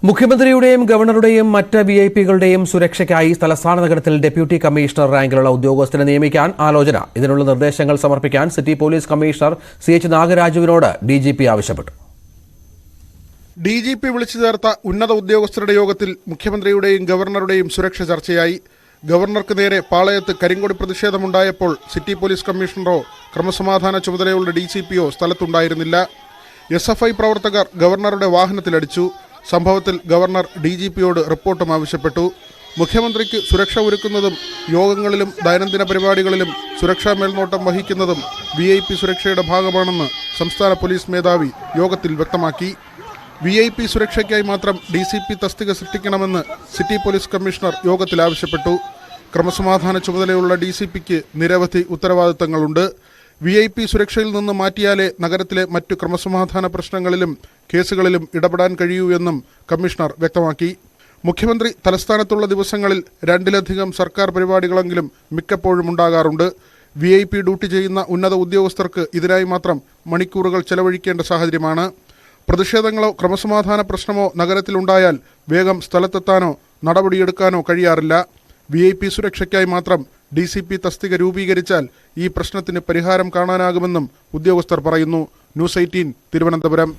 മുഖ്യമന്ത്രിയുടെയും ഗവർണറുടെയും മറ്റ് വിഐപികളുടെയും സുരക്ഷയ്ക്കായി തലസ്ഥാന നഗരത്തിൽ ഡെപ്യൂട്ടി കമ്മീഷണർ റാങ്കിലുള്ള ഉദ്യോഗസ്ഥരെ നിയമിക്കാൻ ആലോചന. ഇതിനുള്ള നിർദ്ദേശങ്ങൾ സമർപ്പിക്കാൻ city police commissioner CH നാഗരാജുവിനോട് DGP ആവശ്യപ്പെട്ടു. DGP വിളിച്ചു ചേർത്ത ഉന്നത ഉദ്യോഗസ്ഥരുടെ യോഗത്തിൽ മുഖ്യമന്ത്രിയുടെയും ഗവർണറുടെയും സുരക്ഷ ചർച്ചയായി. ഗവർണർക്ക് നേരെ പാളയത്ത് കരിങ്കൊടി പ്രതിഷേധമുണ്ടായപ്പോൾ സിറ്റി പോലീസ് കമ്മീഷണറോ ക്രമസമാധാന ചുമതലയുള്ള DCPയോ സ്ഥലത്തുണ്ടായിരുന്നില്ല. SFI പ്രവർത്തകർ ഗവർണറുടെ വാഹനത്തിലടിച്ചു. സംഭവത്തിൽ ഗവർണർ DGPയോട് റിപ്പോർട്ടും ആവശ്യപ്പെട്ടു. മുഖ്യമന്ത്രിക്ക് സുരക്ഷ ഒരുക്കുന്നതും യോഗങ്ങളിലും ദൈനംദിന പരിപാടികളിലും സുരക്ഷാ മേൽനോട്ടം വഹിക്കുന്നതും VIP സുരക്ഷയുടെ ഭാഗമാണെന്ന് സംസ്ഥാന പോലീസ് മേധാവി യോഗത്തിൽ വ്യക്തമാക്കി. VIP സുരക്ഷയ്ക്കായി മാത്രം DCP തസ്തിക സൃഷ്ടിക്കണമെന്ന് സിറ്റി പോലീസ് കമ്മീഷണർ യോഗത്തിൽ ആവശ്യപ്പെട്ടു. ക്രമസമാധാന ചുമതലയുള്ള DCPക്ക് നിരവധി ഉത്തരവാദിത്തങ്ങളുണ്ട്. VIP സുരക്ഷയിൽ നിന്ന് മാറ്റിയാലേ നഗരത്തിലെ മറ്റു ക്രമസമാധാന പ്രശ്നങ്ങളിലും കേസുകളിലും ഇടപെടാൻ കഴിയൂ എന്നും കമ്മീഷണർ വ്യക്തമാക്കി. മുഖ്യമന്ത്രി തലസ്ഥാനത്തുള്ള ദിവസങ്ങളിൽ 2-ലധികം സർക്കാർ പരിപാടികളെങ്കിലും മിക്കപ്പോഴും ഉണ്ടാകാറുണ്ട്. VIP ഡ്യൂട്ടി ചെയ്യുന്ന ഉന്നത ഉദ്യോഗസ്ഥർക്ക് ഇതിനായി മാത്രം മണിക്കൂറുകൾ ചെലവഴിക്കേണ്ട സാഹചര്യമാണ്. പ്രതിഷേധങ്ങളോ ക്രമസമാധാന പ്രശ്നമോ നഗരത്തിലുണ്ടായാൽ വേഗം സ്ഥലത്തെത്താനോ നടപടിയെടുക്കാനോ കഴിയാറില്ല. VIP സുരക്ഷയ്ക്കായി മാത്രം DCP തസ്തിക രൂപീകരിച്ചാൽ ഈ പ്രശ്നത്തിന് പരിഹാരം കാണാനാകുമെന്നും ഉദ്യോഗസ്ഥർ പറയുന്നു. ന്യൂസ് 18 തിരുവനന്തപുരം.